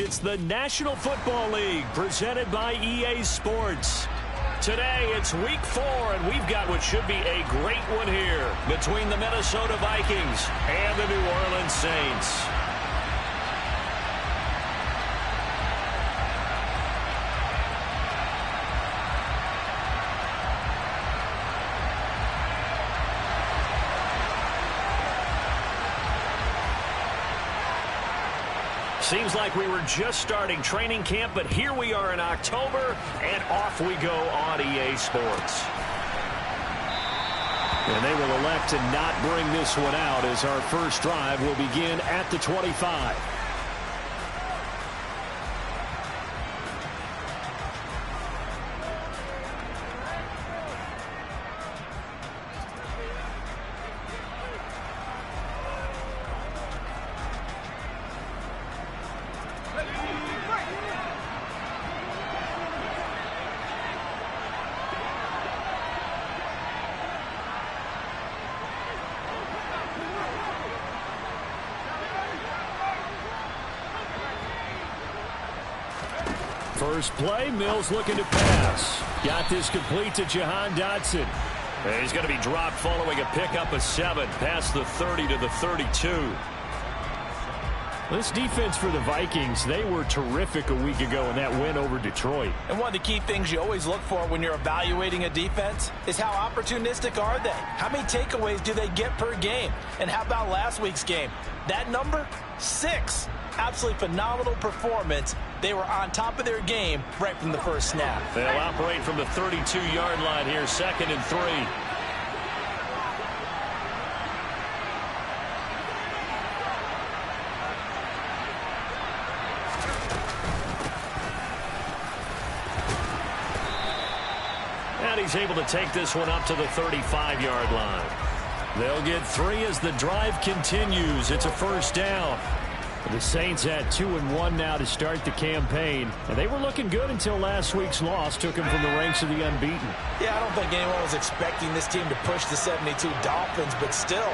It's the National Football League presented by EA Sports. Today, it's week 4, and we've got what should be a great one here between the Minnesota Vikings and the New Orleans Saints. Seems like we were just starting training camp, but here we are in October, and off we go on EA Sports. And they will elect to not bring this one out as our first drive will begin at the 25. First play, Mills looking to pass. Got this complete to Jahan Dotson. And he's going to be dropped following a pickup of 7 past the 30 to the 32. This defense for the Vikings, they were terrific a week ago in that win over Detroit. And one of the key things you always look for when you're evaluating a defense is how opportunistic are they? How many takeaways do they get per game? And how about last week's game? That number, 6. Absolutely phenomenal performance. They were on top of their game right from the first snap. They'll operate from the 32-yard line here, 2nd and 3. And he's able to take this one up to the 35-yard line. They'll get 3 as the drive continues. It's a first down. The Saints at 2-1 now to start the campaign. And they were looking good until last week's loss took them from the ranks of the unbeaten. Yeah, I don't think anyone was expecting this team to push the 72 Dolphins, but still,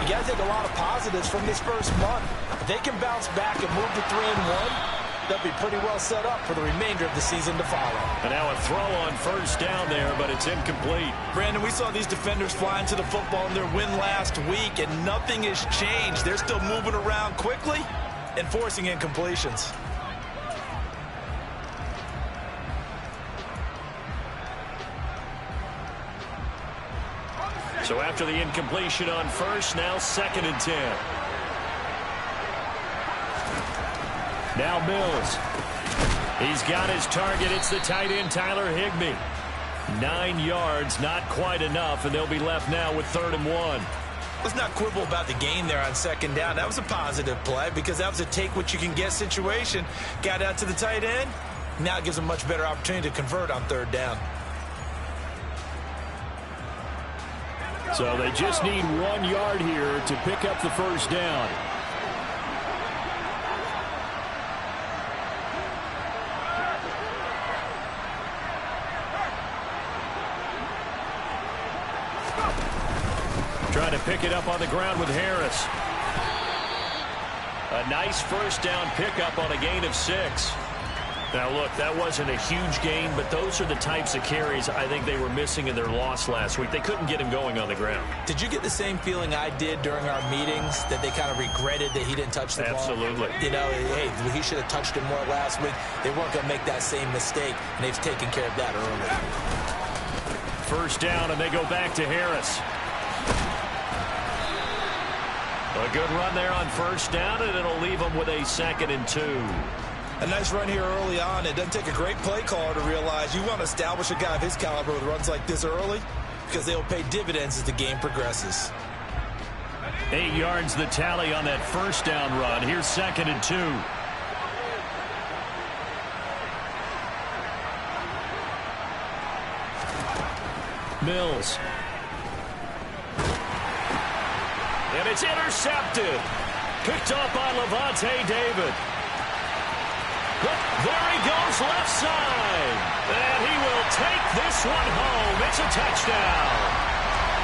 you got to take a lot of positives from this first month. If they can bounce back and move to 3-1, they'll be pretty well set up for the remainder of the season to follow. And now a throw on first down there, but it's incomplete. Brandon, we saw these defenders flying to the football in their win last week, and nothing has changed. They're still moving around quickly and forcing incompletions. So after the incompletion on first, now 2nd and 10. Now Mills. He's got his target. It's the tight end, Tyler Higbee. 9 yards, not quite enough, and they'll be left now with 3rd and 1. Let's not quibble about the gain there on 2nd down. That was a positive play because that was a take-what-you-can-get situation. Got out to the tight end. Now it gives them a much better opportunity to convert on 3rd down. So they just need 1 yard here to pick up the first down. Trying to pick it up on the ground with Harris. A nice first down pickup on a gain of 6. Now, look, that wasn't a huge gain, but those are the types of carries I think they were missing in their loss last week. They couldn't get him going on the ground. Did you get the same feeling I did during our meetings, that they kind of regretted that he didn't touch the ball? Absolutely. You know, hey, he should have touched it more last week. They weren't going to make that same mistake, and they've taken care of that early. First down, and they go back to Harris. A good run there on first down, and it'll leave them with a 2nd and 2. A nice run here early on. It doesn't take a great play caller to realize you want to establish a guy of his caliber with runs like this early because they will pay dividends as the game progresses. 8 yards the tally on that first down run. Here's 2nd and 2. Mills. And it's intercepted. Picked off by Levante David. There he goes left side. And he will take this one home. It's a touchdown.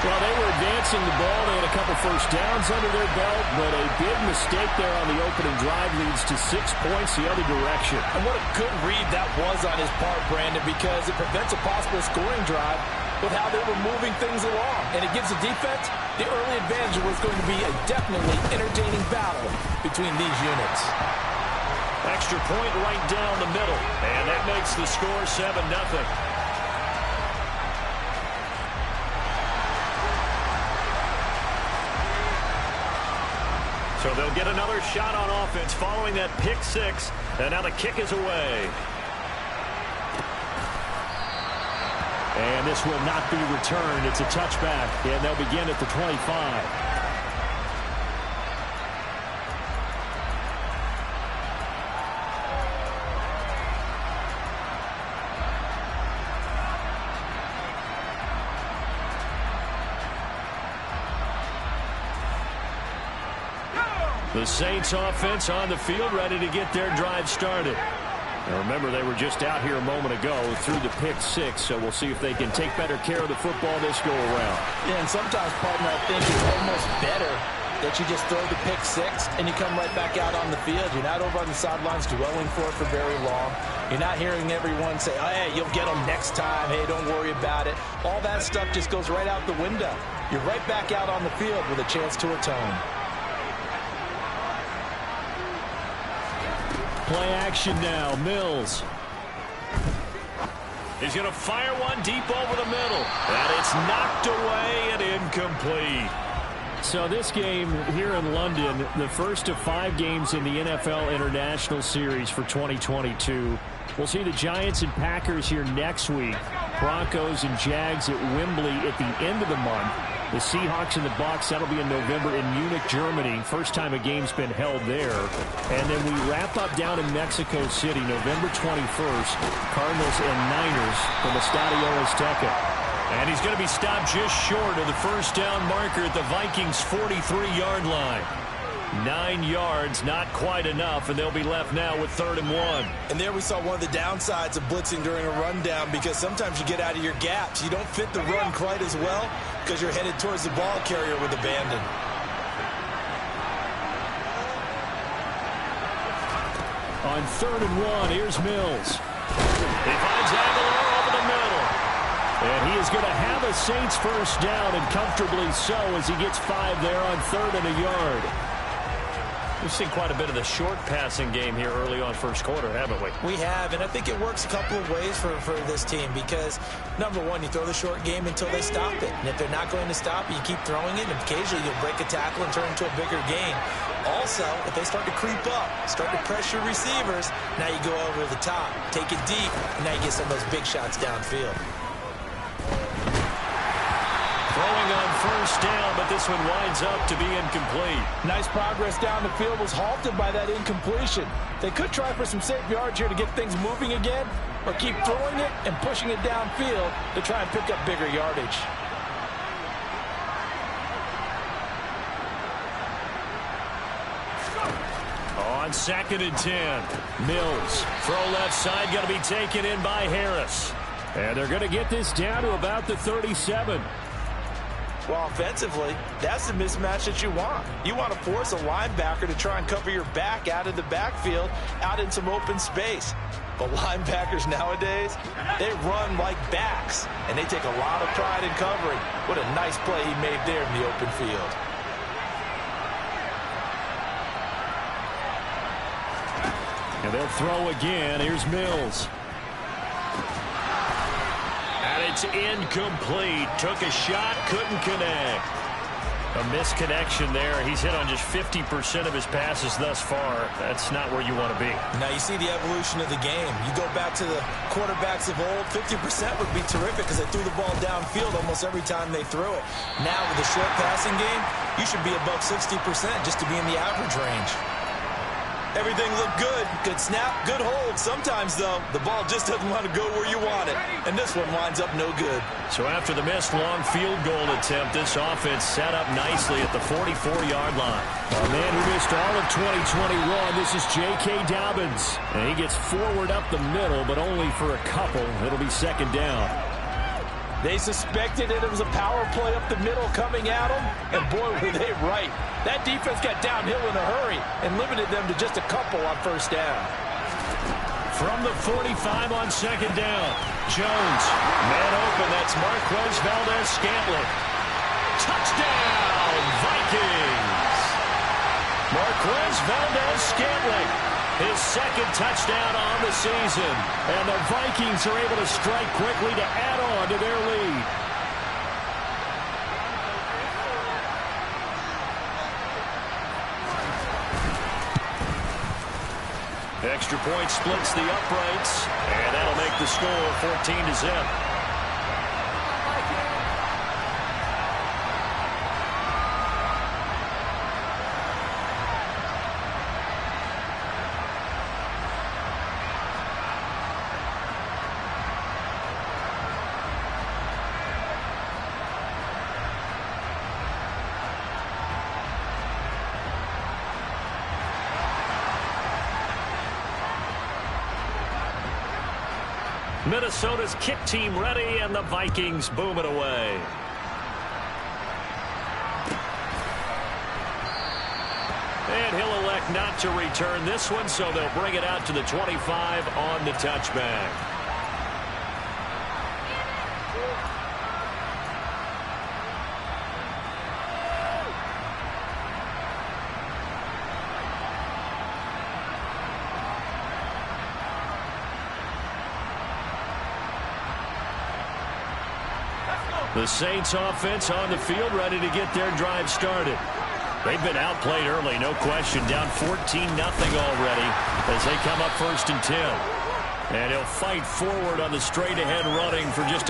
Well, they were advancing the ball. They had a couple first downs under their belt, but a big mistake there on the opening drive leads to 6 points the other direction. And what a good read that was on his part, Brandon, because it prevents a possible scoring drive with how they were moving things along. And it gives the defense the early advantage. Was going to be a definitely entertaining battle between these units. Extra point right down the middle, and that makes the score 7-0. So they'll get another shot on offense following that pick six, and now the kick is away. And this will not be returned. It's a touchback, and they'll begin at the 25. The Saints offense on the field, ready to get their drive started. Now remember, they were just out here a moment ago through the pick six, so we'll see if they can take better care of the football this go around. Yeah, and sometimes, partner, I think it's almost better that you just throw the pick six and you come right back out on the field. You're not over on the sidelines dwelling for it for very long. You're not hearing everyone say, oh, hey, you'll get them next time. Hey, don't worry about it. All that stuff just goes right out the window. You're right back out on the field with a chance to atone. Play action now. Mills. He's going to fire one deep over the middle. And it's knocked away and incomplete. So this game here in London, the first of 5 games in the NFL International Series for 2022. We'll see the Giants and Packers here next week. Broncos and Jags at Wembley at the end of the month. The Seahawks and the Bucs, that'll be in November in Munich, Germany. First time a game's been held there. And then we wrap up down in Mexico City, November 21st. Cardinals and Niners from Estadio Azteca. And he's going to be stopped just short of the first down marker at the Vikings' 43-yard line. 9 yards, not quite enough, and they'll be left now with 3rd and 1. And there we saw one of the downsides of blitzing during a rundown, because sometimes you get out of your gaps. You don't fit the run quite as well because you're headed towards the ball carrier with abandon. On 3rd and 1, here's Mills. He finds Aguilar over the middle. And he is going to have a Saints first down, and comfortably so, as he gets 5 there on 3rd and a yard. We've seen quite a bit of the short passing game here early on first quarter, haven't we? We have, and I think it works a couple of ways for this team, because, number one, you throw the short game until they stop it. And if they're not going to stop it, you keep throwing it, and occasionally you'll break a tackle and turn into a bigger gain. Also, if they start to creep up, start to pressure receivers, now you go over the top, take it deep, and now you get some of those big shots downfield. Throwing on first down, but this one winds up to be incomplete. Nice progress down the field, was halted by that incompletion. They could try for some safe yards here to get things moving again, or keep throwing it and pushing it downfield to try and pick up bigger yardage. On 2nd and 10, Mills. Throw left side, going to be taken in by Harris. And they're going to get this down to about the 37. Well, offensively, that's the mismatch that you want. You want to force a linebacker to try and cover your back out of the backfield, out in some open space. But linebackers nowadays, they run like backs, and they take a lot of pride in covering. What a nice play he made there in the open field. And they'll throw again. Here's Mills. And it's incomplete. Took a shot, couldn't connect. A misconnection there. He's hit on just 50% of his passes thus far. That's not where you want to be. Now you see the evolution of the game. You go back to the quarterbacks of old, 50% would be terrific because they threw the ball downfield almost every time they threw it. Now with the short passing game, you should be above 60% just to be in the average range. Everything looked good. Good snap, good hold. Sometimes, though, the ball just doesn't want to go where you want it. And this one winds up no good. So after the missed long field goal attempt, this offense set up nicely at the 44-yard line. A man who missed all of 2021, this is J.K. Dobbins. And he gets forward up the middle, but only for a couple. It'll be 2nd down. They suspected it was a power play up the middle coming at them, and boy, were they right. That defense got downhill in a hurry and limited them to just a couple on first down. From the 45 on second down, Jones, man open, that's Marquez Valdez-Scantling. Touchdown, Vikings! Marquez Valdez-Scantling, his second touchdown on the season. And the Vikings are able to strike quickly to add on to their lead. Extra point splits the uprights, and that'll make the score 14-0. Minnesota's kick team ready, and the Vikings boom it away. And he'll elect not to return this one, so they'll bring it out to the 25 on the touchback. The Saints offense on the field, ready to get their drive started. They've been outplayed early, no question. Down 14-0 already as they come up 1st and 10. And he'll fight forward on the straight-ahead running for just a